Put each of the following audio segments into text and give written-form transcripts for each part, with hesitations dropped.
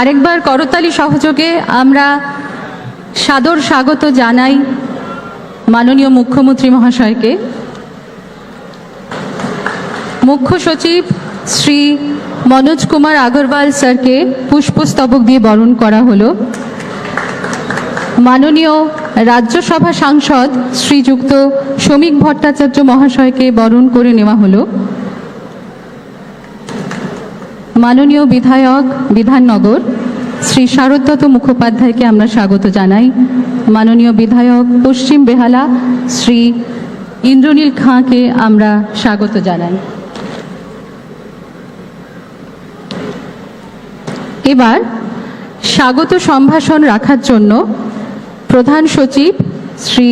আরেকবার করতালি সহযোগে আমরা সাদর স্বাগত জানাই মাননীয় মুখ্যমন্ত্রী মহাশয়কে। মুখ্য সচিব শ্রী মনোজ কুমার আগরওয়াল স্যারকে পুষ্পস্তবক দিয়ে বরণ করা হলো। মাননীয় রাজ্যসভা সাংসদ শ্রীযুক্ত শ্রমিক ভট্টাচার্য মহাশয়কে বরণ করে নেওয়া হলো। মাননীয় বিধায়ক বিধাননগর শ্রী শারদত্ত মুখোপাধ্যায়কে আমরা স্বাগত জানাই। মাননীয় বিধায়ক পশ্চিম বেহালা শ্রী ইন্দ্রনীল খাঁকে আমরা স্বাগত জানাই। এবার স্বাগত সম্ভাষণ রাখার জন্য প্রধান সচিব শ্রী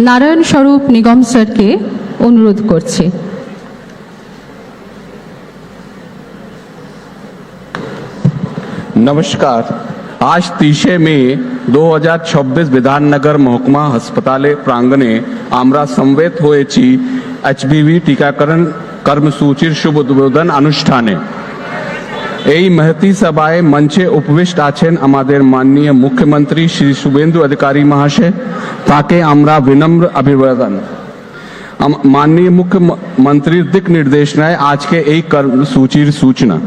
নারায়ণ স্বরূপ নিগম স্যারকে অনুরোধ করছি। नमस्कार। आज 30 मई 2026 विधाननगर महकुमा हस्पताले प्रांगणे आम्रा समवेत होयेची HPV टीकाकरण कर्मसूचीर शुभ उद्बोधन अनुष्ठाने এই महती सभाए मंचे उपविष्ट आছেন আমাদের माननीय मुख्यमंत्री श्री शुभेंदु अधिकारी महाशय। ताके आम्रा विनम्र अभिवादन। माननीय मुख्यमंत्री दिक निर्देशनाएं आज के এই कर्मसूचीर सूचना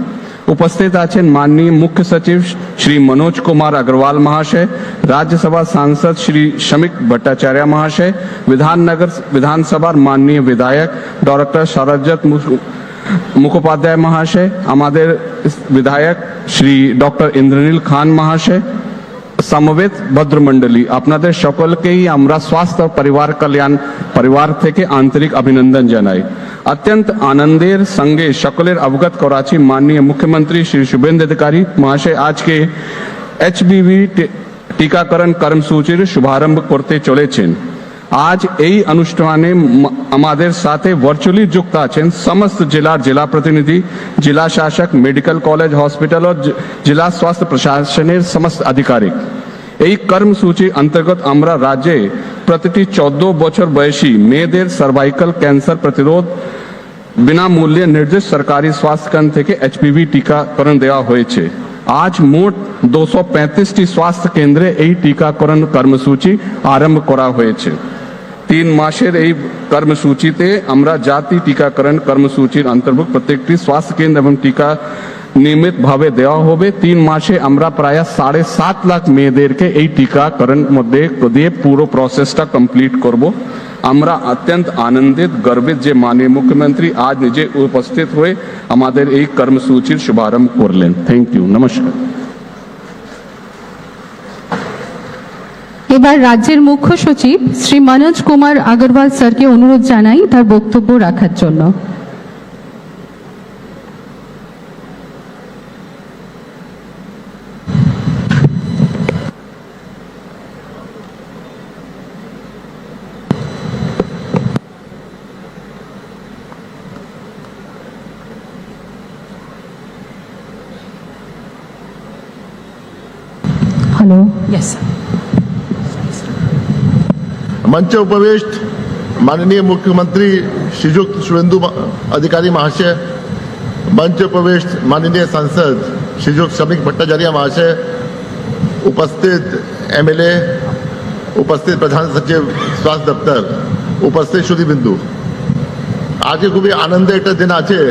उपस्थित आছেন माननीय मुख्य सचिव श्री मनोज कुमार अग्रवाल महाशय, राज्यसभा सांसद श्री श्रमिक भट्टाचार्य महाशय, विधाननगर विधानसभा माननीय विधायक डॉक्टर शरदत्त मुखोपाध्याय महाशय, हमारे विधायक श्री डॉक्टर इंद्रनील खान महाशय, समवेत भद्र मंडली আপনাদের সকলকেই আমরা স্বাস্থ্য পরিবার কল্যাণ পরিবার থেকে আন্তরিক অভিনন্দন জানাই। अत्यंत आनंदेर संगे सकलेर अवगत कराची माननीय मुख्यमंत्री श्री शुभेंदु अधिकारी महाशय आज के HPV टीकाकरण कर्मसूचीर शुभारंभ करते चलेছেন। आज এই অনুষ্ঠানে আমাদের সাথে ভার্চুয়ালি যুক্ত আছেন সমস্ত জেলার জেলা প্রতিনিধি, জেলা শাসক, মেডিকেল কলেজ হসপিটাল ও জেলা স্বাস্থ্য প্রশাসনের সমস্ত আধিকারিক। এই কর্মসূচি অন্তর্গত আমরা রাজ্যে প্রতিটি 14 বছর বয়সী মেয়েদের সার্ভাইকাল ক্যান্সার প্রতিরোধ বিনামূল্যে নির্দিষ্ট সরকারি স্বাস্থ্য কেন্দ্র থেকে HPV টিকাকরণ দেওয়া হয়েছে। আজ মোট 235টি স্বাস্থ্য কেন্দ্রে এই টিকাকরণ কর্মসূচি আরম্ভ করা হয়েছে। 3 মাসের এই কর্মসূচিতে আমরা জাতীয় টিকাকরণ কর্মসূচির অন্তর্ভুক্ত প্রত্যেকটি স্বাস্থ্য কেন্দ্র এবং টিকা নিয়মিত ভাবে দেওয়া হবে। 3 মাসে আমরা প্রায় 7.5 লাখ মেয়েদেরকে এই টিকাকরণ মধ্যে দিয়ে পুরো প্রসেসটা কমপ্লিট করব। আমরা অত্যন্ত আনন্দিত গর্বিত যে মাননীয় মুখ্যমন্ত্রী আজ নিজে উপস্থিত হয়ে আমাদের এই কর্মসূচির শুভারম্ভ করলেন। Thank you. নমস্কার। এবার রাজ্যের মুখ্য সচিব শ্রী মনোজ কুমার আগরওয়াল স্যারকে অনুরোধ জানাই তার বক্তব্য রাখার জন্য। हेलो। यस। मंच उपविष्ट माननीय मुख्यमंत्री श्रीयुक्त शुभेंदु अधिकारी महाशय, मंच उपविष्ट माननीय सांसद श्रीयुक्त श्रमिक भट्टाचार्य महाशय, उपस्थित MLA, उपस्थित प्रधान सचिव स्वास्थ्य दफ्तर, उपस्थित श्रुतिबिंदु, आज खूब आनंद एक दिन आछे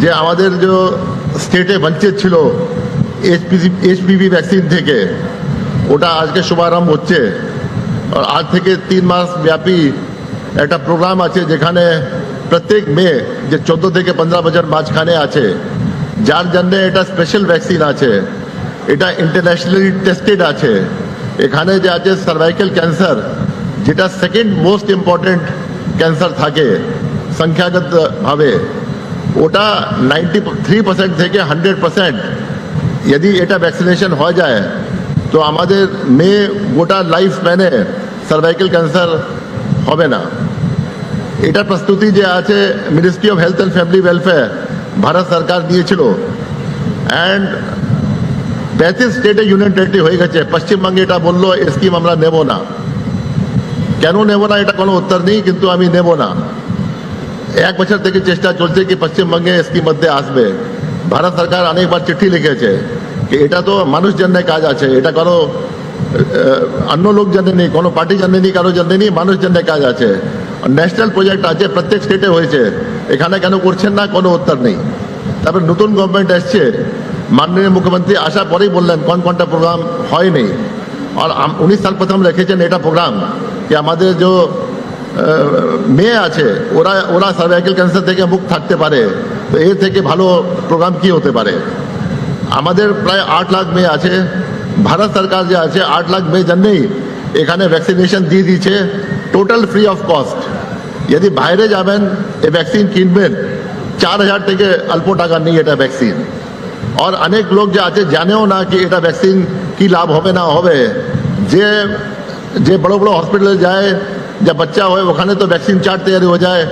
जे आमादेर जो स्टेटे वंचित छिलो HPV वैक्सीन থেকে ওটা আজকে শুভারম্ভ হচ্ছে। और आज থেকে 3 মাস ব্যাপী একটা প্রোগ্রাম আছে যেখানে প্রত্যেক মেয়ে যে 14 থেকে 15 বছর মাঝখানে আছে যার জন্য এটা স্পেশাল ভ্যাকসিন আছে, এটা ইন্টারন্যাশনালি টেস্টেড আছে। এখানে যে আছে সার্ভাইকাল ক্যান্সার, যেটা সেকেন্ড মোস্ট ইম্পর্টেন্ট ক্যান্সার থাকে সংখ্যাগত ভাবে, ওটা 93% থেকে 100% यदि এটা ভ্যাকসিনেশন হয়ে যায় তো আমাদের মেয়ে গোটা লাইফ স্প্যানে সার্ভাইকাল ক্যান্সার হবে না। এটা প্রস্তুতি যে আছে ministry of health and family welfare Bharat সরকার দিয়েছিল। অ্যান্ড 35 স্টেটে ইউনিয়ন টেরিটরি হয়ে গেছে। পশ্চিমবঙ্গে এটা বললো স্কিম আমরা নেব না। কেন নেব না এটা কোনো উত্তর নেই, কিন্তু আমি নেব না। 1 বছর থেকে চেষ্টা চলছে কি পশ্চিমবঙ্গে স্কিম মধ্যে আসবে। ভারত সরকার অনেকবার চিঠি লিখেছে যে এটা তো মানুষ জন্য কাজ আছে, এটা কোনো অন্য লোক জন্য নেই, কোনো পার্টি জন্য নেই, কারো জন্য নেই, মানুষ জন্য কাজ আছে। ন্যাশনাল প্রজেক্ট আছে, প্রত্যেক স্টেটে হয়েছে, এখানে কেন করছেন না, কোনো উত্তর নেই। তারপরে নতুন গভর্নমেন্ট এসছে, মাননীয় মুখ্যমন্ত্রী আসার পরেই বললেন কোনটা প্রোগ্রাম হয়নি। আর 19 সাল প্রথম রেখেছেন এটা প্রোগ্রাম যে আমাদের যে মেয়ে আছে ওরা সার্ভাইকাল ক্যান্সার থেকে মুক্ত থাকতে পারে। তো এর থেকে ভালো প্রোগ্রাম কি হতে পারে? আমাদের প্রায় 8 লাখ মেয়ে আছে, ভারত সরকার যে আছে 8 লাখ মেয়ে জন্যই এখানে ভ্যাকসিনেশন দিয়ে দিচ্ছে টোটাল ফ্রি অফ কস্ট। যদি বাইরে যাবেন এই ভ্যাকসিন কিনবেন 4000 থেকে অল্প টাকা নেই এটা ভ্যাকসিন। আর অনেক লোক যে আছে জানেও না কি এটা ভ্যাকসিন কি লাভ হবে না হবে। যে বড় বড় হসপিটালে যায়, যা বাচ্চা হয় ওখানে তো ভ্যাকসিন চার্ট তৈরি হয়ে যায়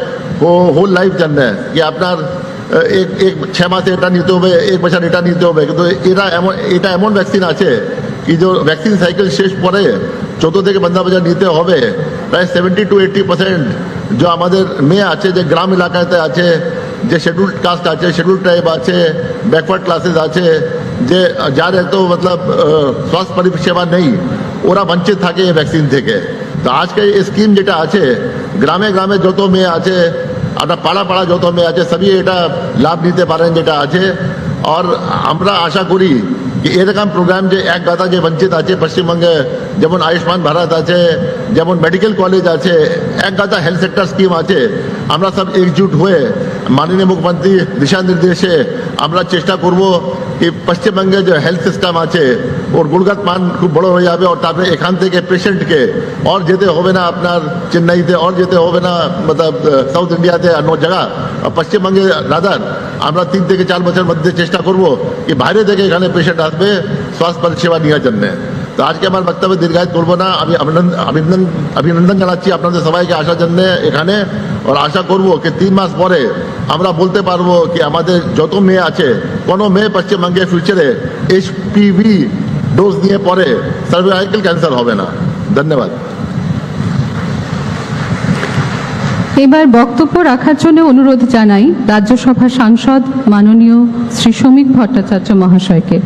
হোল লাইফ জন্য, কি আপনার এক 6 মাসে এটা নিতে হবে, 1 বছর এটা নিতে হবে। কিন্তু এটা এমন ভ্যাকসিন আছে কি যে ভ্যাকসিন সাইকেল শেষ পরে 14 থেকে 15 বছর নিতে হবে। প্রায় 70 to 80% যে আমাদের মেয়ে আছে যে গ্রাম এলাকাতে আছে, যে শিডিউল্ড কাস্ট আছে, শিডিউল্ড ট্রাইব আছে, ব্যাকওয়ার্ড ক্লাসেস আছে, যে যার এত মতলব স্বাস্থ্য পরিষেবা নেই, ওরা বঞ্চিত থাকে এই ভ্যাকসিন থেকে। তো আজকে এই স্কিম যেটা আছে, গ্রামে গ্রামে যত মেয়ে আছে, আপনার পাড়া পাড়া যত মেয়ে আছে, সবই এটা লাভ নিতে পারেন যেটা আছে। আর আমরা আশা করি कि এরকম প্রোগ্রাম যে এক গাদা যে বঞ্চিত আছে পশ্চিমবঙ্গে, যেমন আয়ুষ্মান ভারত আছে, যেমন মেডিকেল কলেজ আছে, এক গাদা হেলথ সেক্টর স্কিম আছে, আমরা সব একজুট হয়ে মাননীয় মুখ্যমন্ত্রী দিশা নির্দেশে আমরা চেষ্টা করব कि পশ্চিমবঙ্গে যে হেলথ সিস্টেম আছে ওর গুণগত মান খুব বড় হয়ে যাবে। আর তারপরে এখান থেকে পেশেন্টকে और যেতে হবে না আপনার চেন্নাইতে, और যেতে হবে না মতলব সাউথ ইন্ডিয়াতে অন্য জায়গা, পশ্চিমবঙ্গে রাদার আমরা 3 থেকে 4 বছর মধ্যে চেষ্টা করব कि বাইরে থেকে এখানে পেশেন্ট আসবে স্বাস্থ্য পরিষেবা নেওয়ার জন্য। তো আজকে আমার বক্তব্য দীর্ঘায়িত করবো না, আমি অভিনন্দন জানাচ্ছি আপনাদের সবাইকে আসার জন্য এখানে। আর আশা করব कि 3 মাস পরে আমরা বলতে পারবো कि আমাদের যত মেয়ে আছে, কোনো মেয়ে পশ্চিমবঙ্গে ফিউচারে HPV ডোজ নিয়ে পরে সার্ভাইকাল ক্যান্সার হবে না। ধন্যবাদ। এবার বক্তব্য রাখার জন্য অনুরোধ জানাই রাজ্যসভার সাংসদ মাননীয় শ্রী শ্রমিক ভট্টাচার্য মহাশয়কে।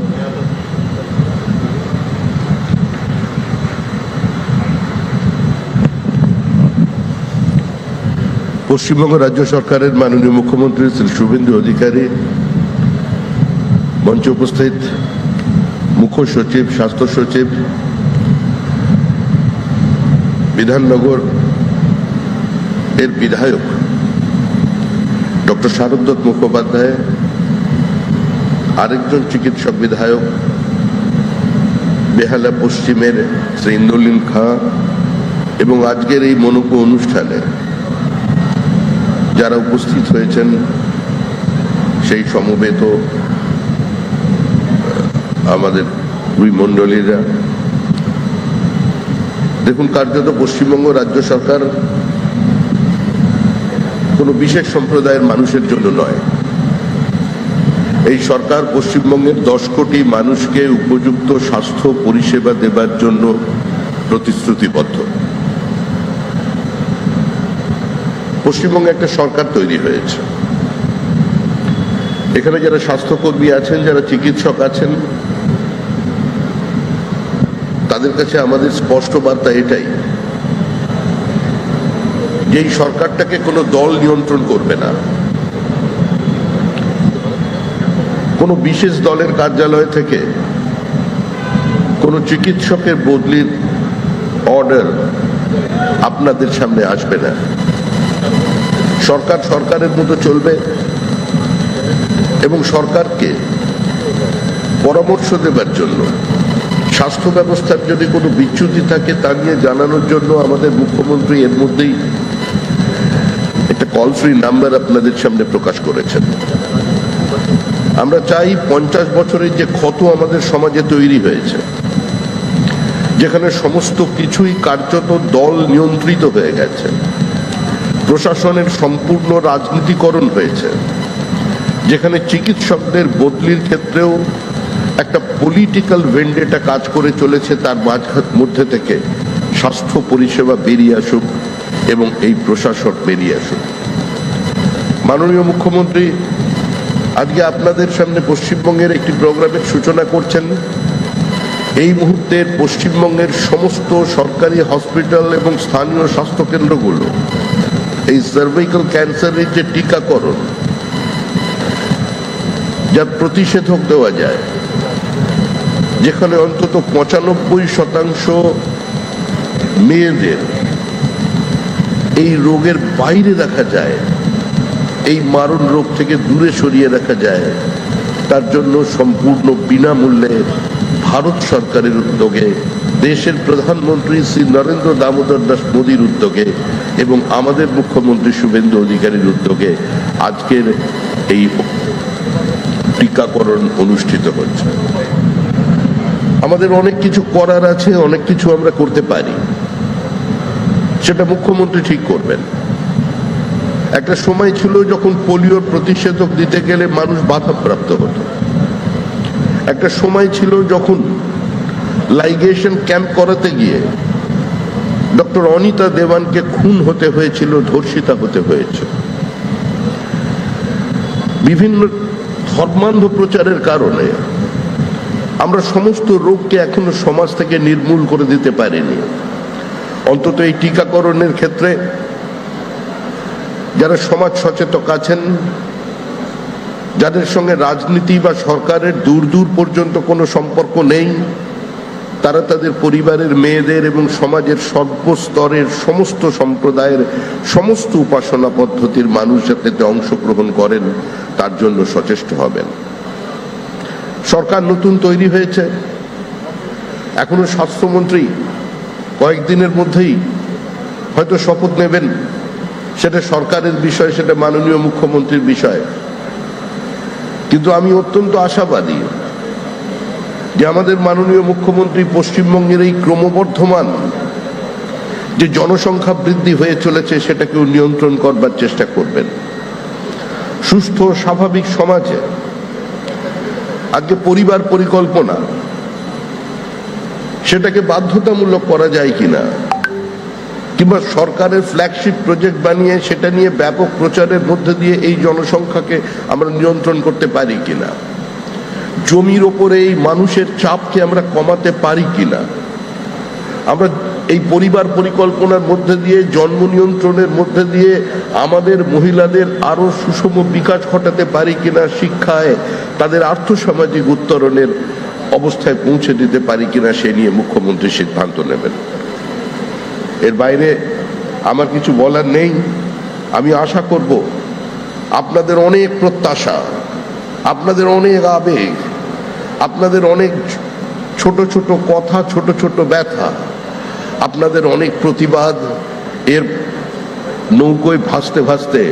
পশ্চিমবঙ্গ রাজ্য সরকারের মাননীয় মুখ্যমন্ত্রী শ্রী শুভেন্দু অধিকারী, মঞ্চে উপস্থিত মুখ্য সচিব, স্বাস্থ্য সচিব, বিধাননগর এর বিধায়ক ডক্টর শারদত্ত মুখোপাধ্যায়, আরেকজন চিকিৎসক বিধায়ক বেহালা পশ্চিমের শ্রী ইন্দুলিন খাঁ, এবং আজকের এই মনোজ্ঞ অনুষ্ঠানে যারা উপস্থিত হয়েছেন সেই সমবেত আমাদের দুই মণ্ডলীরা। দেখুন, কার্যত পশ্চিমবঙ্গ রাজ্য সরকার কোনো বিশেষ সম্প্রদায়ের মানুষের জন্য নয়। এই সরকার পশ্চিমবঙ্গের 10 কোটি মানুষকে উপযুক্ত স্বাস্থ্য পরিষেবা দেবার জন্য প্রতিশ্রুতিবদ্ধ। পশ্চিমবঙ্গে একটা সরকার তৈরি হয়েছে, এখানে যারা স্বাস্থ্যকর্মী আছেন, যারা চিকিৎসক আছেন, তাদের কাছে আমাদের স্পষ্ট বার্তা এটাই, যে এই সরকারটাকে কোনো দল নিয়ন্ত্রণ করবে না। কোনো বিশেষ দলের কার্যালয় থেকে কোনো চিকিৎসকের বদলির অর্ডার আপনাদের সামনে আসবে না। সরকার সরকারের মতো চলবে এবং সরকারকে পরামর্শ দেবার জন্য, স্বাস্থ্য ব্যবস্থার যদি কোনো বিচ্যুতি থাকে তা নিয়ে জানানোর জন্য আমাদের মুখ্যমন্ত্রী এর মধ্যেই একটা কল ফ্রি নাম্বার আপনাদের সামনে প্রকাশ করেছেন। আমরা চাই 50 বছরের যে ক্ষত আমাদের সমাজে তৈরি হয়েছে, যেখানে সমস্ত কিছুই কার্যত দল নিয়ন্ত্রিত হয়ে গেছে, প্রশাসনের সম্পূর্ণ রাজনীতিকরণ হয়েছে, যেখানে চিকিৎসকদের বদলির ক্ষেত্রেও একটা পলিটিক্যাল ভেন্ডেটা কাজ করে চলেছে, তার মধ্যে থেকে স্বাস্থ্য পরিষেবা বেরিয়ে আসুক এবং এই প্রশাসক বেরিয়ে আসুক। মাননীয় মুখ্যমন্ত্রী আজকে আপনাদের সামনে পশ্চিমবঙ্গের একটি প্রোগ্রামের সূচনা করছেন। এই মুহূর্তের পশ্চিমবঙ্গের সমস্ত সরকারি হসপিটাল এবং স্থানীয় স্বাস্থ্যকেন্দ্রগুলো এই সার্ভাইকাল ক্যান্সারের যে টিকাকরণ, যার প্রতিষেধক দেওয়া যায়, যেখানে অন্তত 95% মেয়েদের এই রোগের বাইরে রাখা যায়, এই মারণ রোগ থেকে দূরে সরিয়ে রাখা যায়, তার জন্য সম্পূর্ণ বিনামূল্যে ভারত সরকারের উদ্যোগে, দেশের প্রধানমন্ত্রী শ্রী নরেন্দ্র দামোদর দাস মোদীর উদ্যোগে এবং আমাদের মুখ্যমন্ত্রী শুভেন্দু অধিকারীর উদ্যোগে আজকের এই টিকাকরণ অনুষ্ঠিত হচ্ছে। আমাদের অনেক কিছু করার আছে, অনেক কিছু আমরা করতে পারি, সেটা মুখ্যমন্ত্রী ঠিক করবেন। একটা সময় ছিল যখন পোলিওর প্রতিষেধক দিতে গেলে মানুষ বাধাপ্রাপ্ত হতো। একটা সময় ছিল যখন লাইগেশন ক্যাম্প করাতে গিয়ে ডক্টর অনিতা দেওয়ানকে খুন হতে হয়েছিল, ধর্ষিতা হতে হয়েছে। বিভিন্ন ধর্মান্ধ প্রচারের কারণে আমরা সমস্ত রোগকে এখনো সমাজ থেকে নির্মূল করে দিতে পারিনি। অন্তত এই টিকাকরণের ক্ষেত্রে যারা সমাজ সচেতন আছেন, যাদের সঙ্গে রাজনীতি বা সরকারের দূর দূর পর্যন্ত কোনো সম্পর্ক নেই, তারা তাদের পরিবারের মেয়েদের এবং সমাজের সর্বস্তরের সমস্ত সম্প্রদায়ের সমস্ত উপাসনা পদ্ধতির মানুষ যাতে অংশগ্রহণ করেন, তার জন্য সচেষ্ট হবেন। সরকার নতুন তৈরি হয়েছে, এখনো স্বাস্থ্যমন্ত্রী কয়েকদিনের মধ্যেই হয়তো শপথ নেবেন। সেটা সরকারের বিষয়, সেটা মাননীয় মুখ্যমন্ত্রীর বিষয়। কিন্তু আমি অত্যন্ত আশাবাদী যে আমাদের মাননীয় মুখ্যমন্ত্রী পশ্চিমবঙ্গের এই ক্রমবর্ধমান যে জনসংখ্যা বৃদ্ধি হয়ে চলেছে সেটাকেও নিয়ন্ত্রণ করবার চেষ্টা করবেন। সুস্থ স্বাভাবিক সমাজে আজকে পরিবার পরিকল্পনা সেটাকে বাধ্যতামূলক করা যায় কিনা, কিংবা সরকারের ফ্ল্যাগশিপ প্রজেক্ট বানিয়ে সেটা নিয়ে ব্যাপক প্রচারের মধ্যে দিয়ে এই জনসংখ্যাকে আমরা নিয়ন্ত্রণ করতে পারি কিনা, জমির ওপরে এই মানুষের চাপকে আমরা কমাতে পারি কিনা, আমরা এই পরিবার পরিকল্পনার মধ্যে দিয়ে, জন্ম নিয়ন্ত্রণের মধ্যে দিয়ে আমাদের মহিলাদের আরো সুষম বিকাশ ঘটাতে পারি কিনা, শিক্ষায় তাদের আর্থসামাজিক উত্তরণের অবস্থায় পৌঁছে দিতে পারি কিনা, সে নিয়ে মুখ্যমন্ত্রী সিদ্ধান্ত নেবেন। এর বাইরে আমার কিছু বলার নেই। আমি আশা করব আপনাদের অনেক প্রত্যাশা, আপনাদের অনেক আবেগ, আপনাদের অনেক ছোট ছোট কথা, ছোট ছোট ব্যথা, আপনাদের অনেক প্রতিবাদ, এর নৌকোয় ভাসতে ভাসতে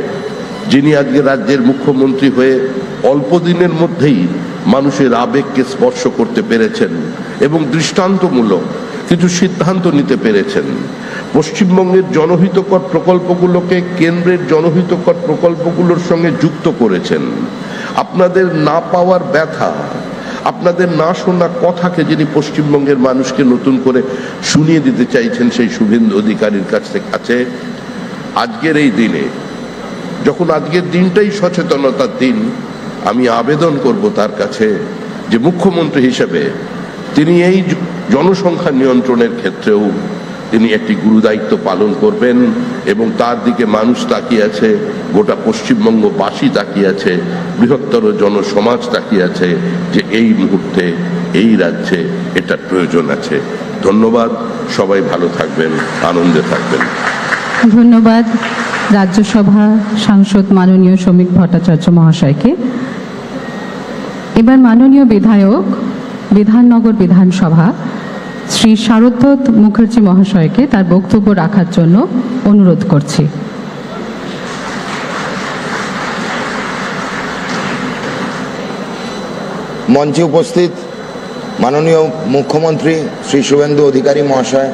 যিনি আজকে রাজ্যের মুখ্যমন্ত্রী হয়ে অল্প দিনের মধ্যেই মানুষের আবেগকে স্পর্শ করতে পেরেছেন এবং দৃষ্টান্তমূলক কিছু সিদ্ধান্ত নিতে পেরেছেন। পশ্চিমবঙ্গের জনহিতকর প্রকল্পগুলোকে কেন্দ্রের জনহিতকর প্রকল্পগুলোর সঙ্গে যুক্ত করেছেন। আপনাদের না পাওয়ার ব্যথা, আপনাদের না শোনা কথাকে যিনি পশ্চিমবঙ্গের মানুষকে নতুন করে শুনিয়ে দিতে চাইছেন, সেই শুভেন্দু অধিকারীর কাছে আজকের এই দিনে, যখন আজকের দিনটাই সচেতনতার দিন, আমি আবেদন করব তার কাছে যে মুখ্যমন্ত্রী হিসেবে তিনি এই জনসংখ্যা নিয়ন্ত্রণের ক্ষেত্রেও তিনি একটি গুরুদায়িত্ব পালন করবেন এবং তার দিকে মানুষ তাকিয়ে আছে, গোটা পশ্চিমবঙ্গবাসী তাকিয়ে আছে, বৃহত্তর জনসমাজ তাকিয়ে আছে যে এই মুহূর্তে এই রাজ্যে এটার প্রয়োজন আছে। ধন্যবাদ, সবাই ভালো থাকবেন, আনন্দে থাকবেন। ধন্যবাদ রাজ্যসভা সাংসদ মাননীয় শ্রমিক ভট্টাচার্য মহাশয়কে। এবার মাননীয় বিধায়ক বিধাননগর বিধানসভা শ্রী শারদত্ত মুখার্জি মহাশয়কে তার বক্তব্য রাখার জন্য অনুরোধ করছি। মঞ্চে উপস্থিত মাননীয় মুখ্যমন্ত্রী শ্রী শুভেন্দু অধিকারী মহাশয়,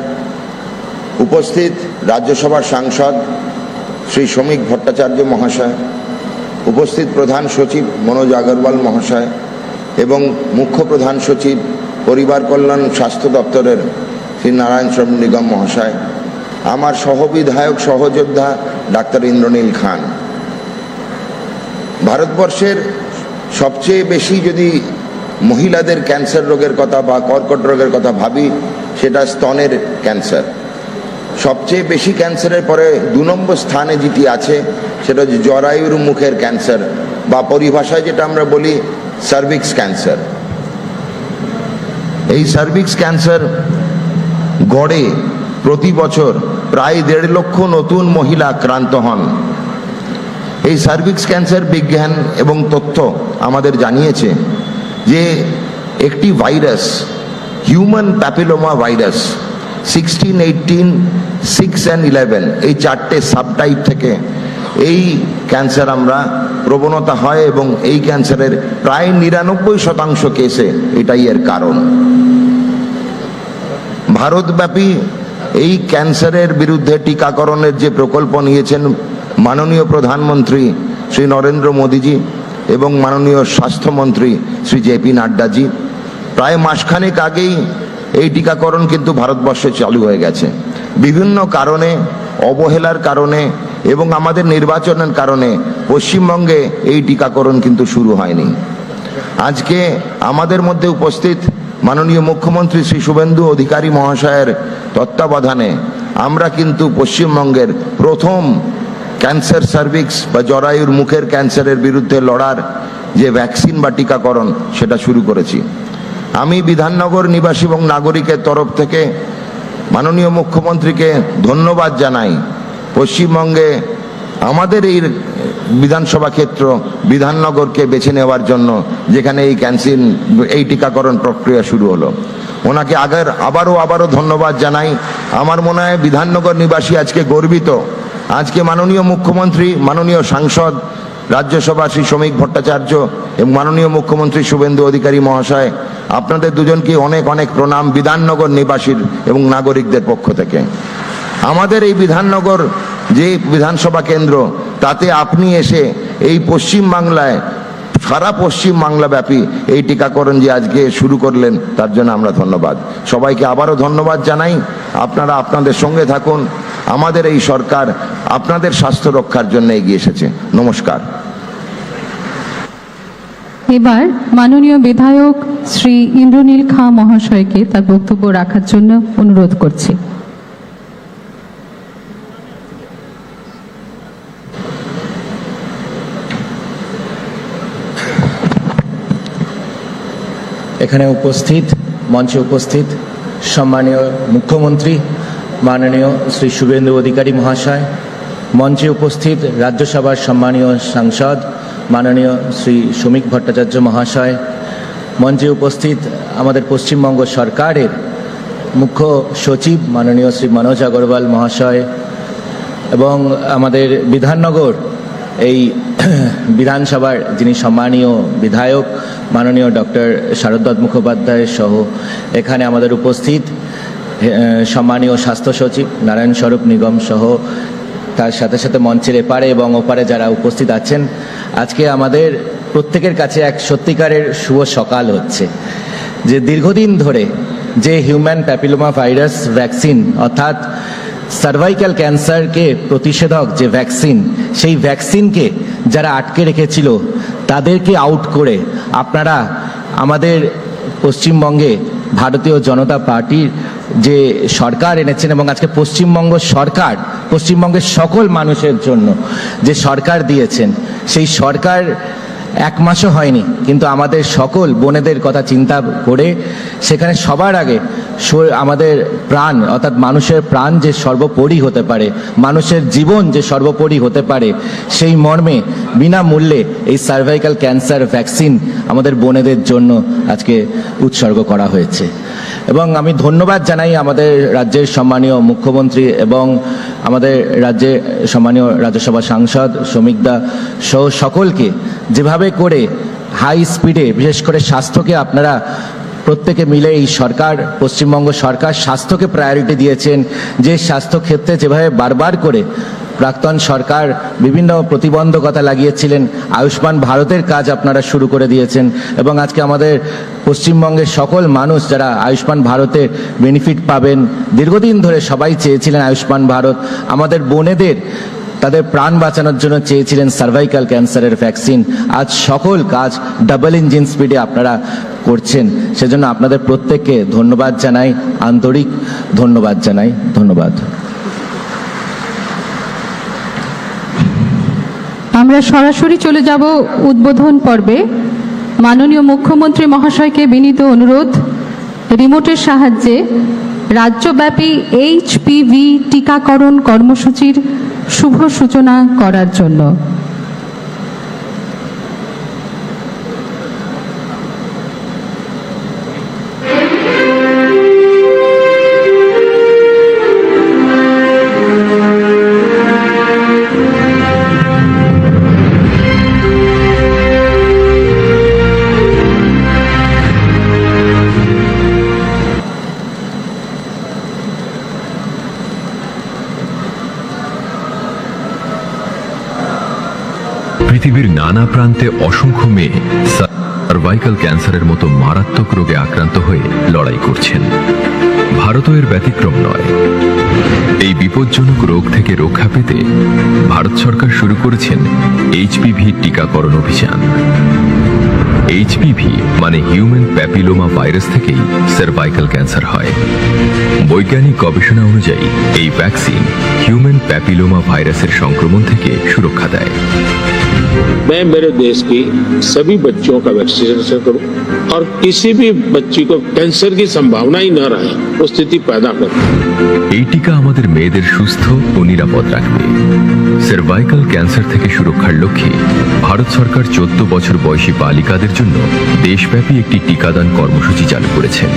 উপস্থিত রাজ্যসভার সাংসদ শ্রী শ্রমিক ভট্টাচার্য মহাশয়, উপস্থিত প্রধান সচিব মনোজ আগরওয়াল মহাশয় এবং মুখ্য প্রধান সচিব পরিবার কল্যাণ স্বাস্থ্য দপ্তরের শ্রী নারায়ণ শ্রম নিগম মহাশয়, আমার সহবিধায়ক সহযোদ্ধা ডাক্তার ইন্দ্রনীল খান, ভারতবর্ষের সবচেয়ে বেশি যদি মহিলাদের ক্যান্সার রোগের কথা বা কর্কট রোগের কথা ভাবি, সেটা স্তনের ক্যান্সার। সবচেয়ে বেশি ক্যান্সারের পরে 2 নম্বর স্থানে যেটি আছে সেটা হচ্ছে জরায়ুর মুখের ক্যান্সার, বা পরিভাষায় যেটা আমরা বলি সার্ভিক্স ক্যান্সার। এই সার্ভিক্স ক্যান্সার গড়ে প্রতি বছর প্রায় 1.5 লক্ষ নতুন মহিলা আক্রান্ত হন। এই সার্ভিক্স ক্যান্সার বিজ্ঞান এবং তথ্য আমাদের জানিয়েছে যে একটি virus, human papilloma virus 16, 18, 6 and 11 এই 4টে সাবটাইপ থেকে এই ক্যান্সার আমরা প্রবণতা হয়, এবং এই ক্যান্সারের প্রায় 99% কেসে এটাই এর কারণ। ভারতব্যাপী এই ক্যান্সারের বিরুদ্ধে টিকাকরণের যে প্রকল্প নিয়েছেন মাননীয় প্রধানমন্ত্রী শ্রী নরেন্দ্র মোদীজি এবং মাননীয় স্বাস্থ্যমন্ত্রী শ্রী জেপি নাড্ডাজি, প্রায় মাসখানেক আগেই এই টিকাকরণ কিন্তু ভারতবর্ষে চালু হয়ে গেছে। বিভিন্ন কারণে, অবহেলার কারণে এবং আমাদের নির্বাচনের কারণে পশ্চিমবঙ্গে এই টিকাকরণ কিন্তু শুরু হয়নি। আজকে আমাদের মধ্যে উপস্থিত মাননীয় মুখ্যমন্ত্রী শ্রী শুভেন্দু অধিকারী মহাশয়ের তত্ত্বাবধানে আমরা কিন্তু পশ্চিমবঙ্গের প্রথম ক্যান্সার সার্ভিক্স বা জরায়ুর মুখের ক্যান্সারের বিরুদ্ধে লড়ার যে ভ্যাকসিন বা টিকাকরণ সেটা শুরু করেছি। আমি বিধাননগর নিবাসী এবং নাগরিকের তরফ থেকে মাননীয় মুখ্যমন্ত্রীকে ধন্যবাদ জানাই। পশ্চিমবঙ্গে আমাদের এই বিধানসভা ক্ষেত্র বিধাননগরকে বেছে নেওয়ার জন্য, যেখানে এই টিকাকরণ প্রক্রিয়া শুরু হলো। ওনাকে আবারও ধন্যবাদ জানাই। আমার মনে হয় বিধাননগর নিবাসী আজকে গর্বিত। আজকে মাননীয় মুখ্যমন্ত্রী, মাননীয় সাংসদ রাজ্যসভা শ্রী শ্রমিক ভট্টাচার্য এবং মাননীয় মুখ্যমন্ত্রী শুভেন্দু অধিকারী মহাশয়, আপনাদের দুজনকে অনেক অনেক প্রণাম বিধাননগর নিবাসীর এবং নাগরিকদের পক্ষ থেকে। আমাদের এই বিধাননগর যে বিধানসভা কেন্দ্র, তাতে আপনি এসে এই পশ্চিম বাংলায়, সারা পশ্চিম বাংলা ব্যাপী এই টিকাকরণ যে আজকে শুরু করলেন, তার জন্য আমরা ধন্যবাদ। সবাইকে আবারও ধন্যবাদ জানাই। আপনারা আপনাদের সঙ্গে থাকুন। আমাদের এই সরকার আপনাদের স্বাস্থ্য রক্ষার জন্য এগিয়ে এসেছে। নমস্কার। এবার মাননীয় বিধায়ক শ্রী ইন্দ্রনীল খাঁ মহাশয়কে তার বক্তব্য রাখার জন্য অনুরোধ করছি। এখানে উপস্থিত, মঞ্চে উপস্থিত সম্মানীয় মুখ্যমন্ত্রী মাননীয় শ্রী শুভেন্দু অধিকারী মহাশয়, মঞ্চে উপস্থিত রাজ্যসভার সম্মানীয় সাংসদ মাননীয় শ্রী শ্রমিক ভট্টাচার্য মহাশয়, মঞ্চে উপস্থিত আমাদের পশ্চিমবঙ্গ সরকারের মুখ্য সচিব মাননীয় শ্রী মনোজ আগরওয়াল মহাশয়, এবং আমাদের বিধাননগর এই বিধানসভার যিনি সম্মানীয় বিধায়ক মাননীয় ডক্টর শারদ মুখোপাধ্যায় সহ এখানে আমাদের উপস্থিত সম্মানীয় স্বাস্থ্য সচিব নারায়ণ স্বরূপ নিগম সহ, তার সাথে সাথে মঞ্চের এপারে এবং ওপারে যারা উপস্থিত আছেন, আজকে আমাদের প্রত্যেকের কাছে এক সত্যিকারের শুভ সকাল হচ্ছে যে দীর্ঘদিন ধরে যে হিউম্যান প্যাপিলোমা ভাইরাস ভ্যাকসিন অর্থাৎ সার্ভাইকাল ক্যান্সারকে প্রতিষেধক যে ভ্যাকসিন, সেই ভ্যাকসিনকে যারা আটকে রেখেছিল তাদেরকে আউট করে আপনারা আমাদের পশ্চিমবঙ্গে ভারতীয় জনতা পার্টির যে সরকার এনেছেন, এবং আজকে পশ্চিমবঙ্গ সরকার পশ্চিমবঙ্গের সকল মানুষের জন্য যে সরকার দিয়েছেন, সেই সরকার 1 মাসও হয়নি, কিন্তু আমাদের সকল বোনেদের কথা চিন্তা করে সেখানে সবার আগে আমাদের প্রাণ অর্থাৎ মানুষের প্রাণ যে সর্বোপরি হতে পারে, মানুষের জীবন যে সর্বোপরি হতে পারে, সেই মর্মে বিনামূল্যে এই সার্ভাইকাল ক্যান্সার ভ্যাকসিন আমাদের বোনেদের জন্য আজকে উৎসর্গ করা হয়েছে। এবং আমি ধন্যবাদ জানাই আমাদের রাজ্যের সম্মানীয় মুখ্যমন্ত্রী এবং আমাদের রাজ্যের সম্মানীয় রাজ্যসভা সাংসদ শ্রমিকদা সহ সকলকে, যেভাবে করে হাই স্পিডে বিশেষ করে স্বাস্থ্যকে আপনারা প্রত্যেকে মিলে এই সরকার, পশ্চিমবঙ্গ সরকার স্বাস্থ্যকে প্রায়োরিটি দিয়েছেন, যে স্বাস্থ্য ক্ষেত্রে যেভাবে বারবার করে প্রাক্তন সরকার বিভিন্ন প্রতিবন্ধকতা লাগিয়েছিলেন, আয়ুষ্মান ভারতের কাজ আপনারা শুরু করে দিয়েছেন, এবং আজকে আমাদের পশ্চিমবঙ্গের সকল মানুষ যারা আয়ুষ্মান ভারতের বেনিফিট পাবেন, দীর্ঘদিন ধরে সবাই চেয়েছিলেন আয়ুষ্মান ভারত, আমাদের বোনেদের তাদের প্রাণ বাঁচানোর জন্য চেয়েছিলেন সার্ভাইকাল ক্যান্সারের ভ্যাকসিন। আজ সকল কাজ ডাবল ইঞ্জিন স্পিডে আপনারা করছেন, সেজন্য আপনাদের প্রত্যেককে ধন্যবাদ জানাই, আন্তরিক ধন্যবাদ জানাই। ধন্যবাদ। আমরা সরাসরি চলে যাব উদ্বোধন পর্বে। মাননীয় মুখ্যমন্ত্রী মহাশয়কে বিনীত অনুরোধ রিমোটের সাহায্যে রাজ্যব্যাপী এইচপিভি টিকাকরণ কর্মসূচির শুভ সূচনা করার জন্য। পৃথিবীর নানা প্রান্তে অসংখ্য মেয়ে সার্ভাইকাল ক্যান্সারের মতো মারাত্মক রোগে আক্রান্ত হয়ে লড়াই করছেন। ভারতও এর ব্যতিক্রম নয়। এই বিপজ্জনক রোগ থেকে রক্ষা পেতে ভারত সরকার শুরু করেছেন এইচপিভি টিকাকরণ অভিযান। এইচপিভি মানে হিউম্যান প্যাপিলোমা ভাইরাস থেকেই সার্ভাইকাল ক্যান্সার হয়। বৈজ্ঞানিক গবেষণা অনুযায়ী এই ভ্যাকসিন হিউম্যান প্যাপিলোমা ভাইরাসের সংক্রমণ থেকে সুরক্ষা দেয়। मैं मेरे देश की सभी बच्चों का वैक्सीनेशन करूं और किसी भी बच्ची को कैंसर की संभावना ही न रहे वो स्थिति पैदा करूं। এই টিকা আমাদের মেয়েদের সুস্থ ও নিরাপদ রাখবে। সার্ভাইকাল ক্যান্সার থেকে সুরক্ষার লক্ষ্যে ভারত সরকার 14 বছর বয়সী বালিকাদের জন্য দেশব্যাপী একটি টিকাদান কর্মসূচি চালু করেছেন।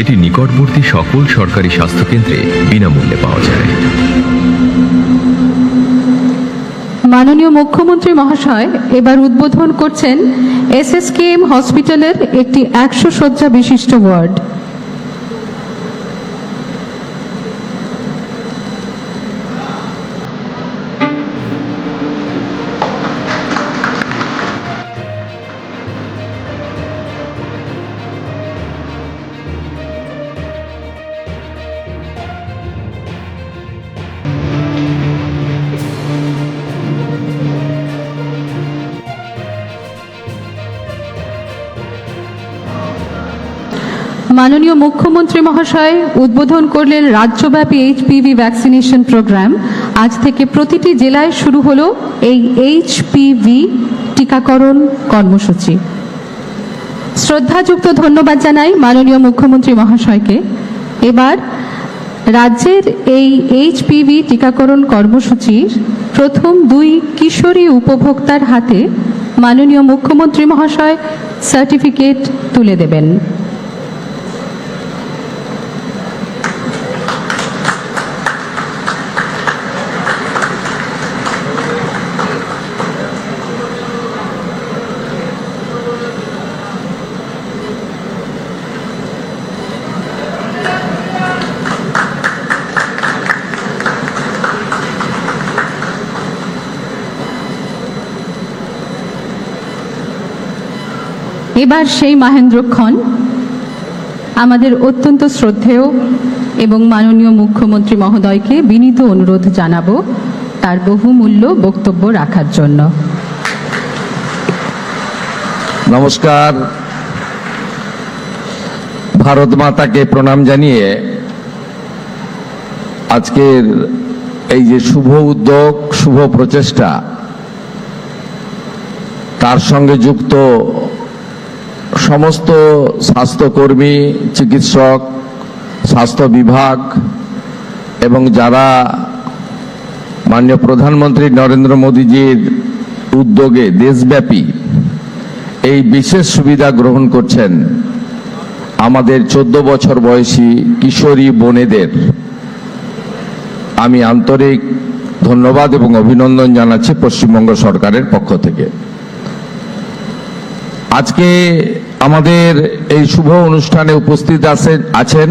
এটি নিকটবর্তী সকল সরকারি স্বাস্থ্যকেন্দ্রে বিনামূল্যে পাওয়া যায়। মাননীয় মুখ্যমন্ত্রী মহাশয় এবার উদ্বোধন করছেন এসএসকেএম হসপিটালের একটি 100 শয্যা বিশিষ্ট ওয়ার্ড। মাননীয় মুখ্যমন্ত্রী মহাশয় উদ্বোধন করলেন রাজ্যব্যাপী এইচপিভি ভ্যাকসিনেশন প্রোগ্রাম। আজ থেকে প্রতিটি জেলায় শুরু হলো এই এইচপিভি টিকাকরণ কর্মসূচি। শ্রদ্ধাযুক্ত ধন্যবাদ জানাই মাননীয় মুখ্যমন্ত্রী মহাশয়কে। এবার রাজ্যের এই এইচপিভি টিকাকরণ কর্মসূচির প্রথম 2 কিশোরী উপভোক্তার হাতে মাননীয় মুখ্যমন্ত্রী মহাশয় সার্টিফিকেট তুলে দেবেন। এবার সেই মহেন্দ্রক্ষণ আমাদের অত্যন্ত শ্রদ্ধেয় এবং মাননীয় মুখ্যমন্ত্রী মহোদয়কে বিনীত অনুরোধ জানাবো তার বহুমূল্য বক্তব্য রাখার জন্য। নমস্কার। ভারত মাতাকে প্রণাম জানিয়ে আজকের এই যে শুভ উদ্যোগ, শুভ প্রচেষ্টা, তার সঙ্গে যুক্ত সমস্ত স্বাস্থ্যকর্মী, চিকিৎসক, স্বাস্থ্য বিভাগ এবং যারা মাননীয় প্রধানমন্ত্রী নরেন্দ্র মোদীজির উদ্যোগে দেশব্যাপী এই বিশেষ সুবিধা গ্রহণ করছেন, আমাদের 14 বছর বয়সী কিশোরী বোনেদের আমি আন্তরিক ধন্যবাদ এবং অভিনন্দন জানাচ্ছি পশ্চিমবঙ্গ সরকারের পক্ষ থেকে। আজকে আমাদের এই শুভ অনুষ্ঠানে উপস্থিত আছেন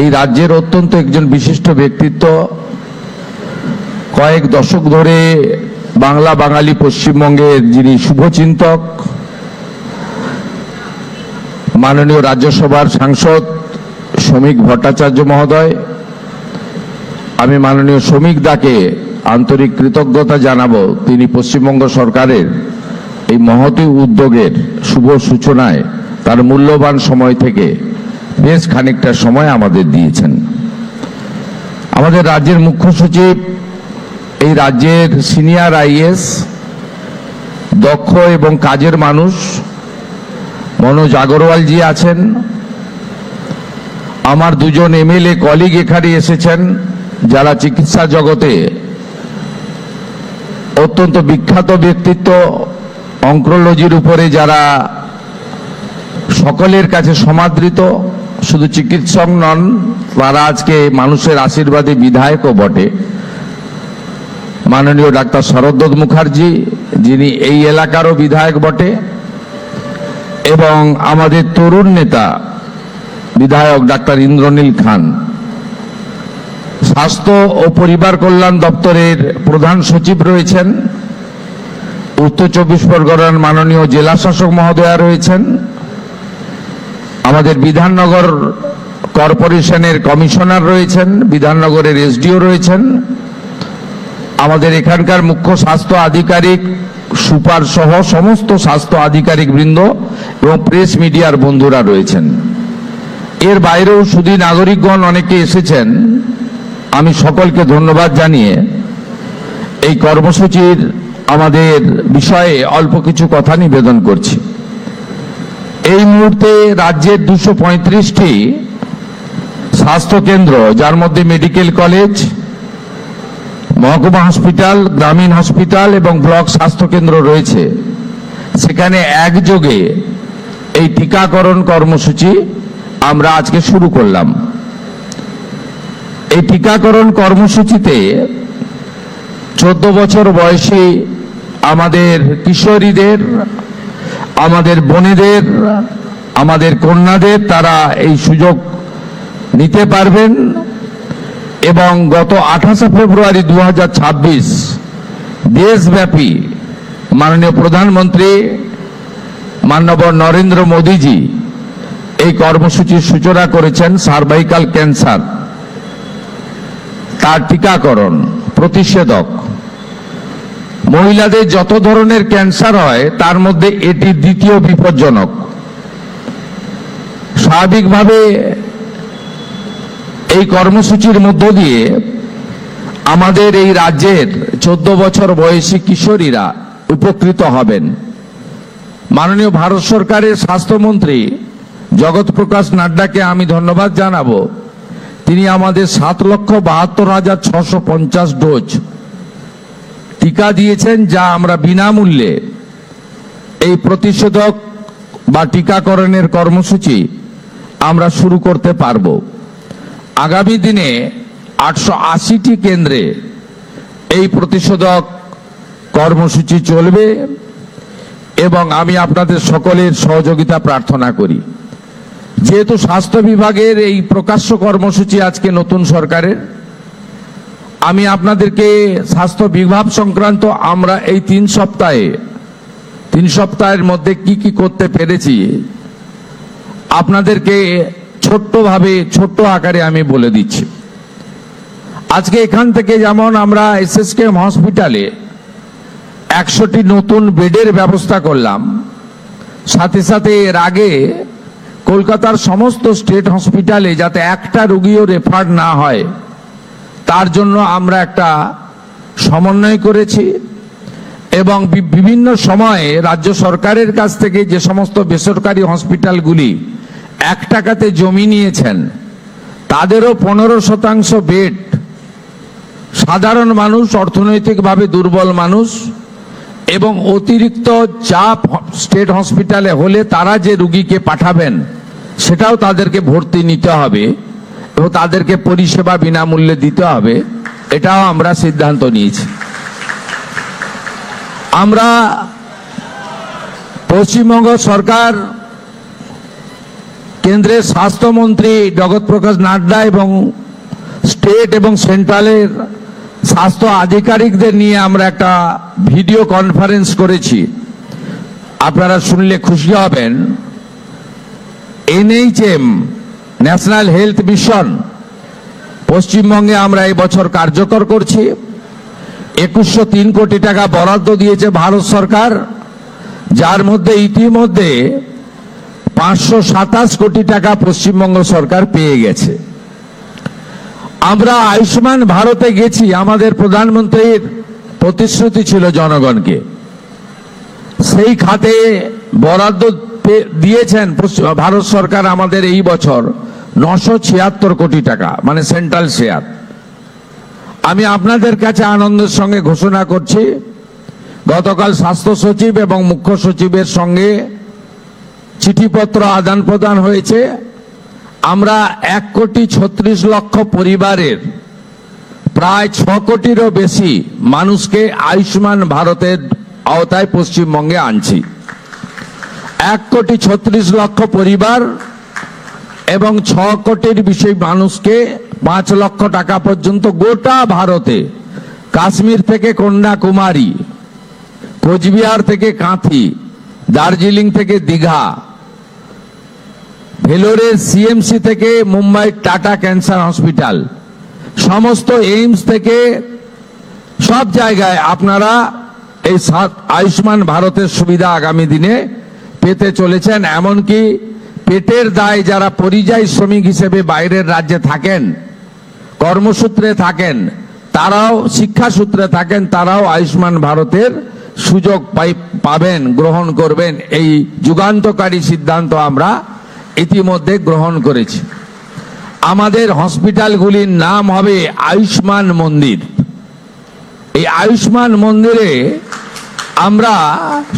এই রাজ্যের অত্যন্ত একজন বিশিষ্ট ব্যক্তিত্ব, কয়েক দশক ধরে বাংলা বাঙালি পশ্চিমবঙ্গের যিনি শুভচিন্তক, মাননীয় রাজ্যসভার সাংসদ শ্রমিক ভট্টাচার্য মহোদয়। আমি মাননীয় শ্রমিক দাকে আন্তরিক কৃতজ্ঞতা জানাবো তিনি পশ্চিমবঙ্গ সরকারের এই মহতী উদ্যোগের শুভ সূচনায় তার মূল্যবান সময় থেকে বেশ খানিকটা সময় আমাদের দিয়েছেন। আমাদের রাজ্যের মুখ্য সচিব, এই রাজ্যের সিনিয়র আইএস, দক্ষ এবং কাজের মানুষ মনোজ আগরওয়ালজি আছেন। আমার দুজন এমএলএ কলিগ এখানে এসেছেন যারা চিকিৎসা জগতে অত্যন্ত বিখ্যাত ব্যক্তিত্ব, অঙ্কোলজির উপরে যারা সকলের কাছে সমাদৃত, শুধু চিকিৎসক নন, তারা আজকে মানুষের আশীর্বাদী বিধায়কও বটে। মাননীয় ডাক্তার শরদ্দত্ত মুখার্জি, যিনি এই এলাকারও বিধায়ক বটে, এবং আমাদের তরুণ নেতা বিধায়ক ডাক্তার ইন্দ্রনীল খান। স্বাস্থ্য ও পরিবার কল্যাণ দপ্তরের প্রধান সচিব রয়েছেন, উত্তর 24 পরগনার মাননীয় জেলা শাসক মহোদয়া রয়েছেন, আমাদের বিধাননগর কর্পোরেশনের কমিশনার রয়েছেন, বিধাননগরের এসডিও রয়েছেন, আমাদের এখানকার মুখ্য স্বাস্থ্য আধিকারিক, সুপার সহ সমস্ত স্বাস্থ্য আধিকারিক বৃন্দ এবং প্রেস মিডিয়ার বন্ধুরা রয়েছেন। এর বাইরেও সুধী নাগরিকগণ অনেকে এসেছেন। আমি সকলকে ধন্যবাদ জানিয়ে এই কর্মসূচির আমাদের বিষয়ে অল্প কিছু কথা নিবেদন করছি। এই মুহূর্তে রাজ্যের 235টি স্বাস্থ্যকেন্দ্র, যার মধ্যে মেডিকেল কলেজ, মহকুমা হসপিটাল, গ্রামীণ হসপিটাল এবং ব্লক স্বাস্থ্যকেন্দ্র রয়েছে, সেখানে একযোগে এই টিকাকরণ কর্মসূচি আমরা আজকে শুরু করলাম। এই টিকাকরণ কর্মসূচিতে 14 বছর বয়সী আমাদের কিশোরীদের, আমাদের বোনেদের, আমাদের কন্যাদের তারা এই সুযোগ নিতে পারবেন এবং গত 28 ফেব্রুয়ারি 2026 দেশব্যাপী মাননীয় প্রধানমন্ত্রী মাননীয় নরেন্দ্র মোদীজি এই কর্মসূচির সূচনা করেছেন। সার্ভাইকাল ক্যান্সার, তার টিকাকরণ, প্রতিষেধক। মহিলাদের যত ধরনের ক্যান্সার হয় তার মধ্যে এটি দ্বিতীয় বিপজ্জনক। স্বাভাবিকভাবে এই কর্মসূচির মধ্য দিয়ে আমাদের এই রাজ্যের 14 বছর বয়সী কিশোরীরা উপকৃত হবেন। মাননীয় ভারত সরকারের স্বাস্থ্যমন্ত্রী জগৎ প্রকাশ নাড্ডাকে আমি ধন্যবাদ জানাবো। তিনি আমাদের 7,72,650 ডোজ টিকা দিয়েছেন, যা আমরা বিনামূল্যে এই প্রতিষেধক বা টিকাকরণের কর্মসূচি আমরা শুরু করতে পারব। আগামী দিনে 880টি কেন্দ্রে এই প্রতিষেধক কর্মসূচি চলবে এবং আমি আপনাদের সকলের সহযোগিতা প্রার্থনা করি। যেহেতু স্বাস্থ্য বিভাগের এই প্রকাশ্য কর্মসূচি আজকে নতুন সরকারের, আমি আপনাদেরকে স্বাস্থ্য বিভাগ সংক্রান্ত আমরা এই 3 সপ্তাহের মধ্যে কি কি করতে পেরেছি আপনাদেরকে ছোট্ট আকারে আমি বলে দিচ্ছি। আজকে এখান থেকে যেমন আমরা এসএসকেএম হসপিটালে 100টি নতুন বেডের ব্যবস্থা করলাম, সাথে সাথে এর আগে কলকাতার সমস্ত স্টেট হসপিটালে যাতে একটা রোগীও রেফার না হয় তার জন্য আমরা একটা সমন্বয় করেছি এবং বিভিন্ন সময়ে রাজ্য সরকারের কাছ থেকে যে সমস্ত বেসরকারি হসপিটালগুলি 1 টাকাতে জমি নিয়েছেন তাদেরও 15% বেড সাধারণ মানুষ, অর্থনৈতিকভাবে দুর্বল মানুষ এবং অতিরিক্ত চাপ স্টেট হসপিটালে হলে তারা যে রোগীকে পাঠাবেন সেটাও তাদেরকে ভর্তি নিতে হবে এবং তাদেরকে পরিষেবা বিনামূল্যে দিতে হবে, এটাও আমরা সিদ্ধান্ত নিয়েছি। আমরা পশ্চিমবঙ্গ সরকার, কেন্দ্রের স্বাস্থ্যমন্ত্রী জগৎ প্রকাশ নাড্ডা এবং স্টেট এবং সেন্ট্রালের স্বাস্থ্য আধিকারিকদের নিয়ে আমরা একটা ভিডিও কনফারেন্স করেছি। আপনারা শুনলে খুশি হবেন। NHM ন্যাশনাল হেলথ মিশন পশ্চিমবঙ্গে আমরা এই বছর কার্যকর করছি 2103 কোটি টাকা বরাদ্দ দিয়েছে ভারত সরকার, যার মধ্যে ইতিমধ্যে 527 কোটি টাকা পশ্চিমবঙ্গ সরকার পেয়ে গেছে। আমরা আয়ুষ্মান ভারতে গেছি, আমাদের প্রধানমন্ত্রীর প্রতিশ্রুতি ছিল জনগণকে, সেই খাতে বরাদ্দ দিয়েছেন ভারত সরকার আমাদের এই বছর 976 কোটি টাকা, মানে সেন্ট্রাল শেয়ার। আমি আপনাদের কাছে আনন্দের সঙ্গে ঘোষণা করছি, গতকাল স্বাস্থ্য সচিব এবং মুখ্য সচিবের সঙ্গে চিঠিপত্র আদান প্রদান হয়েছে। আমরা 1,36,00,000 পরিবারের প্রায় 6 কোটিরও বেশি মানুষকে আয়ুষ্মান ভারতের আওতায় পশ্চিমবঙ্গে আনছি। 1,36,00,000 পরিবার এবং 6 কোটির বেশি মানুষকে 5 লক্ষ টাকা পর্যন্ত গোটা ভারতে, কাশ্মীর থেকে কন্যাকুমারী, কোচবিহার থেকে কাঁথি, দার্জিলিং থেকে দীঘা, ভেলোরের সিএমসি থেকে মুম্বাই টাটা ক্যান্সার হসপিটাল, সমস্ত এইমস থেকে সব জায়গায় আপনারা এই আয়ুষ্মান ভারতের সুবিধা আগামী দিনে পেতে চলেছেন। এমনকি পেটের দায় যারা পরিযায়ী শ্রমিক হিসেবে বাইরের রাজ্যে থাকেন, কর্মসূত্রে থাকেন, তারাও শিক্ষাসূত্রে থাকেন, তারাও আয়ুষ্মান ভারতের সুযোগ পাবেন, গ্রহণ করবেন। এই যুগান্তকারী সিদ্ধান্ত আমরা ইতিমধ্যে গ্রহণ করেছি। আমাদের হসপিটালগুলির নাম হবে আয়ুষ্মান মন্দির। এই আয়ুষ্মান মন্দিরে আমরা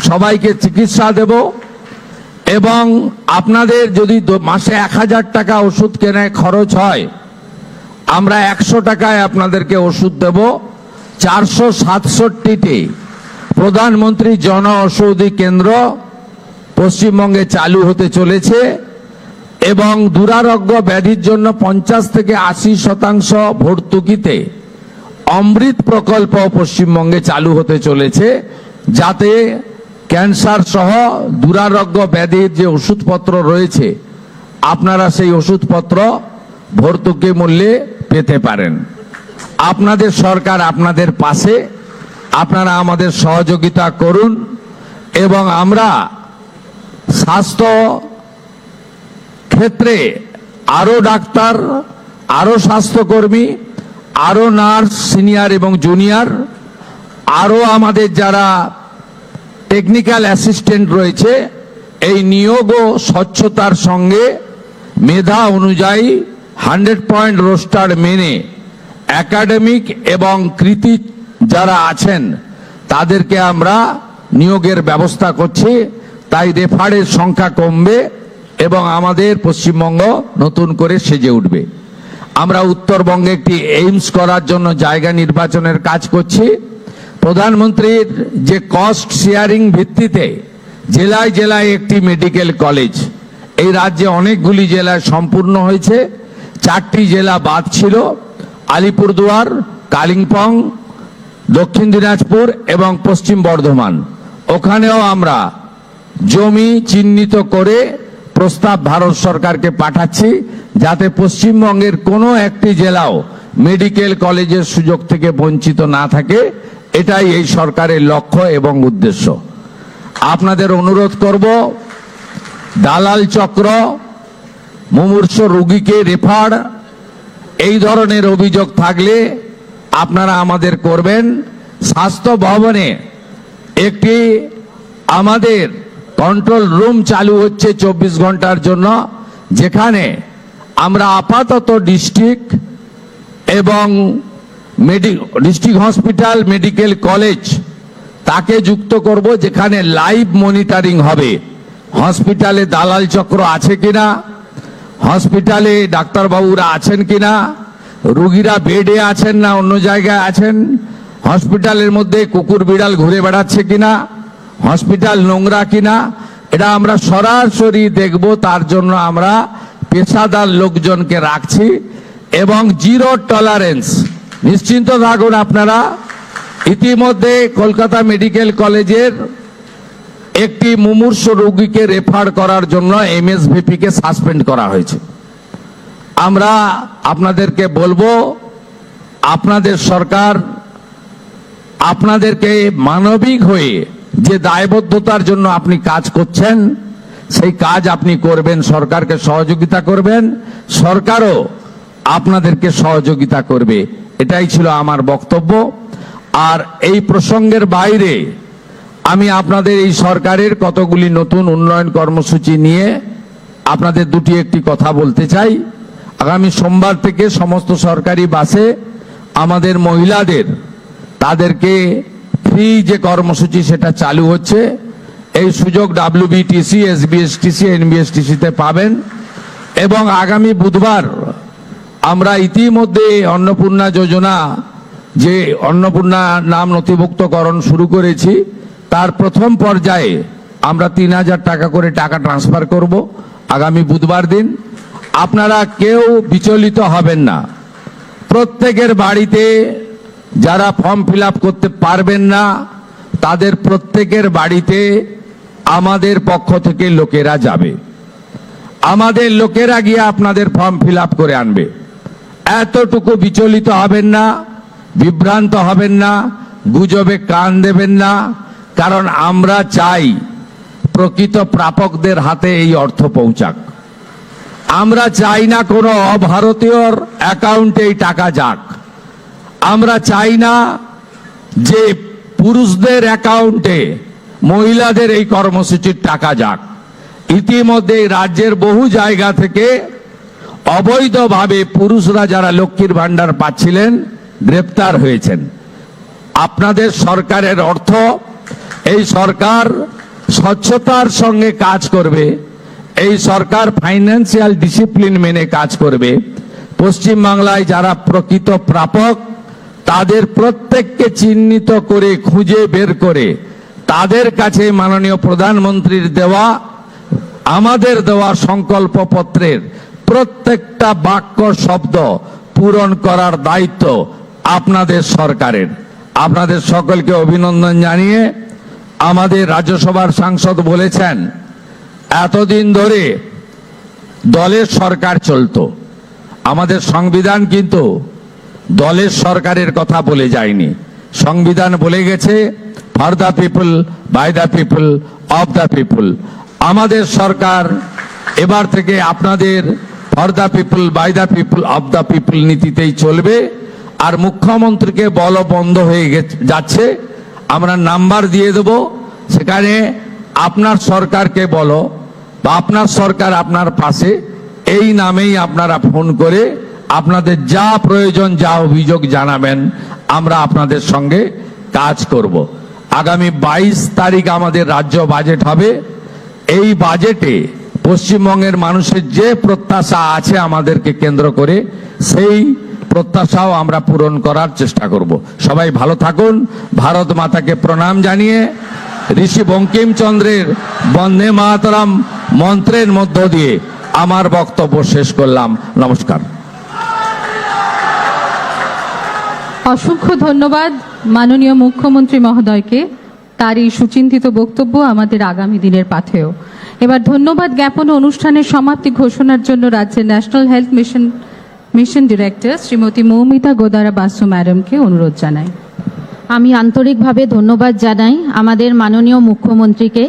সবাইকে চিকিৎসা দেব এবং আপনাদের যদি মাসে 1000 টাকা ওষুধ কেনায় খরচ হয়, আমরা 100 টাকায় আপনাদেরকে ওষুধ দেব। 467টি প্রধানমন্ত্রী জন ঔষধি কেন্দ্র পশ্চিমবঙ্গে চালু হতে চলেছে এবং দুরারোগ্য ব্যাধির জন্য 50 থেকে 80% ভর্তুকিতে অমৃত প্রকল্প পশ্চিমবঙ্গে চালু হতে চলেছে, যাতে ক্যান্সার সহ দুরারোগ্য ব্যাধির যে ওষুধপত্র রয়েছে আপনারা সেই ওষুধপত্র ভর্তুকি মূল্যে পেতে পারেন। আপনাদের সরকার আপনাদের পাশে, আপনারা আমাদের সহযোগিতা করুন এবং আমরা স্বাস্থ্য ক্ষেত্রে আরো ডাক্তার, আরো স্বাস্থ্যকর্মী, আরো নার্স সিনিয়র এবং জুনিয়র, আরো আমাদের যারা টেকনিক্যাল অ্যাসিস্ট্যান্ট রয়েছে, এই নিয়োগও স্বচ্ছতার সঙ্গে মেধা অনুযায়ী 100 পয়েন্ট রোস্টার মেনে একাডেমিক এবং কৃতি যারা আছেন তাদেরকে আমরা নিয়োগের ব্যবস্থা করছি। তাই রেফারের সংখ্যা কমবে এবং আমাদের পশ্চিমবঙ্গ নতুন করে সেজে উঠবে। আমরা উত্তরবঙ্গে একটি এইমস করার জন্য জায়গা নির্বাচনের কাজ করছি। প্রধানমন্ত্রীর যে কস্ট শেয়ারিং ভিত্তিতে জেলায় জেলায় একটি মেডিকেল কলেজ, এই রাজ্যে অনেকগুলি জেলায় সম্পূর্ণ হয়েছে, 4টি জেলা বাদ ছিল, আলিপুরদুয়ার, কালিম্পং, দক্ষিণ দিনাজপুর এবং পশ্চিম বর্ধমান। ওখানেও আমরা জমি চিহ্নিত করে প্রস্তাব ভারত সরকারকে পাঠাচ্ছি, যাতে পশ্চিমবঙ্গের কোনো একটি জেলাও মেডিকেল কলেজের সুযোগ থেকে বঞ্চিত না থাকে। এটাই এই সরকারের লক্ষ্য এবং উদ্দেশ্য। আপনাদের অনুরোধ করব, দালাল চক্র, মুমূর্ষ রোগীকে রেফার, এই ধরনের অভিযোগ থাকলে আপনারা আমাদের করবেন। স্বাস্থ্য ভবনে একটি আমাদের কন্ট্রোল রুম চালু হচ্ছে 24 ঘন্টার জন্য, যেখানে আমরা আপাতত ডিস্ট্রিক্ট এবং ডিস্ট্রিক্ট হসপিটাল, মেডিকেল কলেজ তাকে যুক্ত করব, যেখানে লাইভ মনিটরিং হবে। হসপিটালে দালাল চক্র আছে কিনা, হসপিটালে ডাক্তারবাবুরা আছেন কিনা, রোগীরা বেডে আছেন না অন্য জায়গায় আছেন, হসপিটালের মধ্যে কুকুর বিড়াল ঘুরে বেড়াচ্ছে কিনা, হসপিটাল নোংরা কিনা, এটা আমরা সরাসরি দেখব। তার জন্য আমরা পেশাদার লোকজনকে রাখছি এবং জিরো টলারেন্স। নিশ্চিন্ত থাকুন আপনারা। ইতিমধ্যে কলকাতা মেডিকেল কলেজের একটি মুমূর্ষ রোগীকে রেফার করার জন্য এমএসভিপি কে সাসপেন্ড করা হয়েছে। আমরা আপনাদেরকে বলবো, আপনাদের সরকার আপনাদেরকে মানবিক হয়ে যে দায়বদ্ধতার জন্য আপনি কাজ করছেন, সেই কাজ আপনি করবেন, সরকারকে সহযোগিতা করবেন, সরকারও আপনাদেরকে সহযোগিতা করবে। এটাই ছিল আমার বক্তব্য। আর এই প্রসঙ্গের বাইরে আমি আপনাদের এই সরকারের কতগুলি নতুন উন্নয়ন কর্মসূচি নিয়ে আপনাদের দুটি একটি কথা বলতে চাই। আগামী সোমবার থেকে সমস্ত সরকারি বাসে আমাদের মহিলাদের তাদেরকে ফ্রি যে কর্মসূচি সেটা চালু হচ্ছে। এই সুযোগ WBTC, SBSTC, NBSTC তে পাবেন। এবং আগামী বুধবার আমরা ইতিমধ্যে অন্নপূর্ণা যোজনা, যে অন্নপূর্ণা নাম নথিভুক্তকরণ শুরু করেছি, তার প্রথম পর্যায়ে আমরা 3,000 টাকা করে টাকা ট্রান্সফার করব আগামী বুধবার দিন। আপনারা কেউ বিচলিত হবেন না। প্রত্যেকের বাড়িতে যারা ফর্ম ফিল আপ করতে পারবেন না, তাদের প্রত্যেকের বাড়িতে আমাদের পক্ষ থেকে লোকেরা যাবে। আমাদের লোকেরা গিয়ে আপনাদের ফর্ম ফিল আপ করে আনবে। এতটুকু বিচলিত হবেন না, বিভ্রান্ত হবেন না, গুজবে কান দেবেন না। কারণ আমরা চাই প্রকৃত প্রাপকদের হাতে এই অর্থ পৌঁছাক। আমরা চাই না কোনো অভারতীয়র অ্যাকাউন্টে এই টাকা যাক। আমরা চাই না যে পুরুষদের অ্যাকাউন্টে মহিলাদের এই কর্মসূচির টাকা যাক। ইতিমধ্যে রাজ্যের বহু জায়গা থেকে অবৈধভাবে পুরুষরা যারা লক্ষ্মীর ভান্ডার পাচ্ছিলেন গ্রেপ্তার হয়েছেন। আপনাদের সরকারের অর্থ, এই সরকার স্বচ্ছতার সঙ্গে কাজ করবে, এই সরকার ফাইন্যান্সিয়াল ডিসিপ্লিন মেনে কাজ করবে। পশ্চিমবাংলায় যারা প্রকৃত প্রাপক তাদের প্রত্যেককে চিহ্নিত করে খুঁজে বের করে তাদের কাছে মাননীয় প্রধানমন্ত্রীর দেওয়া, আমাদের দেওয়া সংকল্পপত্রের প্রত্যেকটা বাক্য শব্দ পূরণ করার দায়িত্ব আপনাদের সরকারের। আপনাদের সকলকে অভিনন্দন জানিয়ে আমাদের রাজ্যসভার সাংসদ বলেছেন, এতদিন ধরে দলের সরকার চলতো। আমাদের সংবিধান কিন্তু দলের সরকারের কথা বলে যায়নি। সংবিধান বলে গেছে for the people, by the people, of the people. আমাদের সরকার এবার থেকে আপনাদের for the people, by the people, of the people নীতিতেই চলবে। আর মুখ্যমন্ত্রীকে বল বন্ধ হয়ে যাচ্ছে, আমরা নাম্বার দিয়ে দেব, সেখানে আপনার সরকারকে বলো বা আপনার সরকার আপনার পাশে, এই নামেই আপনারা ফোন করে আপনাদের যা প্রয়োজন, যা অভিযোগ জানাবেন, আমরা আপনাদের সঙ্গে কাজ করব। আগামী 22 তারিখ আমাদের রাজ্য বাজেট হবে। এই বাজেটে পশ্চিমবঙ্গের মানুষের যে প্রত্যাশা আছে আমাদেরকে কেন্দ্র করে, সেই প্রত্যাশাও আমরা পূরণ করার চেষ্টা করব। সবাই ভালো থাকুন। ভারত মাতাকে প্রণাম জানিয়ে ঋষি বঙ্কিমচন্দ্রের বন্দে মাতরম মন্ত্রের মধ্য দিয়ে আমার বক্তব্য শেষ করলাম। নমস্কার। অসংখ্য ধন্যবাদ মাননীয় মুখ্যমন্ত্রী মহোদয়কে, তার এই সুচিন্তিত বক্তব্য আমাদের আগামী দিনের পাথেয়। এবার ধন্যবাদ জ্ঞাপন অনুষ্ঠানের সমাপ্তি ঘোষণার জন্য রাজ্যের national health mission director Shrimati Moumita Godara Basu ম্যাডামকে অনুরোধ জানাই। আমি আন্তরিকভাবে ধন্যবাদ জানাই আমাদের মাননীয় মুখ্যমন্ত্রীকে,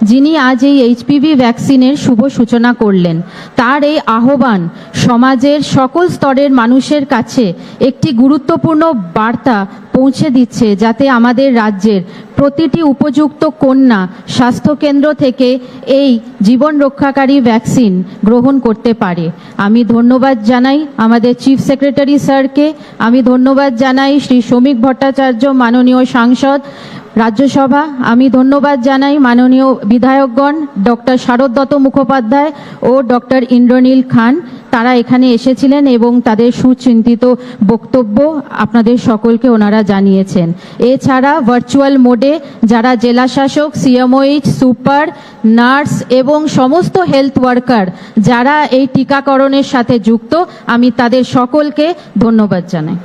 যিনি আজ এই HPV ভ্যাকসিনের শুভ সূচনা করলেন। তার এই আহ্বান সমাজের সকল স্তরের মানুষের কাছে একটি গুরুত্বপূর্ণ বার্তা পৌঁছে দিচ্ছে, যাতে আমাদের রাজ্যের প্রতিটি উপযুক্ত কন্যা স্বাস্থ্যকেন্দ্র থেকে এই জীবন রক্ষাকারী ভ্যাকসিন গ্রহণ করতে পারে। আমি ধন্যবাদ জানাই আমাদের চিফ সেক্রেটারি স্যারকে, আমি ধন্যবাদ জানাই শ্রী শ্রমিক ভট্টাচার্য মাননীয় সাংসদ রাজ্যসভা, আমি ধন্যবাদ জানাই মাননীয় বিধায়কগণ ডক্টর শারদ দত্ত মুখোপাধ্যায় ও ডক্টর ইন্দ্রনীল খান। তারা এখানে এসেছিলেন এবং তাদের সুচিন্তিত বক্তব্য আপনাদের সকলকে ওনারা জানিয়েছেন। এছাড়া ভার্চুয়াল মোডে যারা জেলা শাসক, CMOH, সুপার, নার্স এবং সমস্ত হেলথ ওয়ার্কার যারা এই টিকাকরণের সাথে যুক্ত, আমি তাদের সকলকে ধন্যবাদ জানাই।